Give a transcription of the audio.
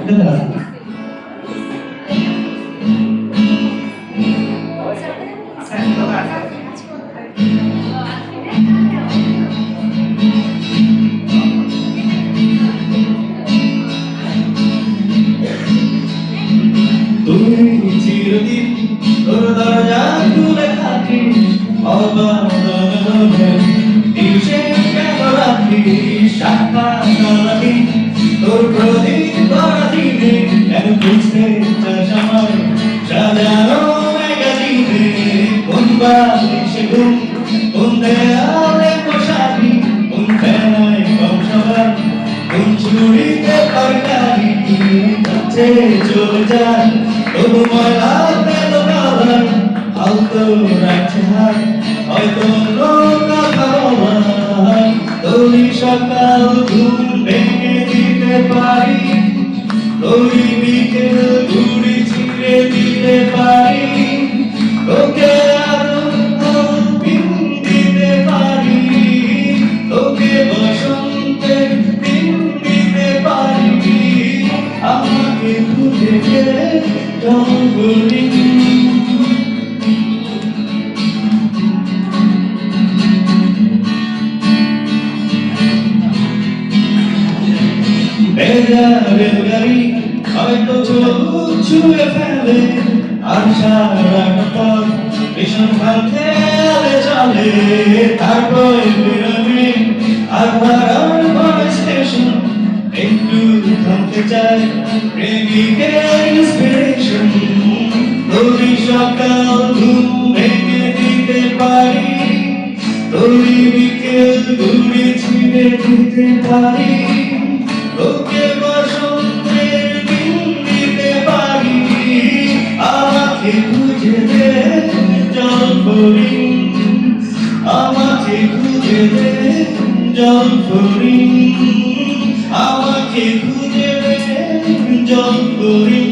তুমি চিরদিন তোর দরজা খুলে থাকিস, অবাধ দিশে কেন রাখিস শাখা কালাবি তোর প্রদীপ পরাধীনে, কেন খুঁজতে চাস আমায় সাজানো ম্যাগাজিনে? কোন বালিশে ঘুম, কোন দেয়ালে পোশাকি, কোন ফেনায় কম সবার, কোন চুড়িতে তরকারি চলে যায় তবু ময়লা পেল কালার, আলতো রাখছে হাত হয়তো কথা বলার। তোরই সকাল ঘুম ভেঙে দিতে পারি, তোরই বিকেল ঘুড়ি ছিঁড়ে দিতে পারি, তোকে আরো দিন দিতে পারি, তোকে বসন্তে দিন দিতে পারি। আমাকে খুঁজে গেলে জঙ্গলি বেজারের গাড়ি হয়তো চোখ ছুঁয়ে ফেলে, আর সারা পথ ভীষণ ভাল খেয়ালে চলে। তারপর বেরোবে আর ভাড়ার পরে স্টেশন, একটু থামতে চাই প্রেমিকের ইন্সপিরেশন। তোরই সকাল ঘুম ভেঙে দিতে পারি, তোরই বিকেল ঘুরে ছিঁড়ে দিতে পারি, তোকে বসন্তের দিন দিতে পারি। আমাকে খুঁজে দে জল ভরি, আমাকে খুঁজে দে জল ভরি, আমাকে খুঁজে দে জল ভরি।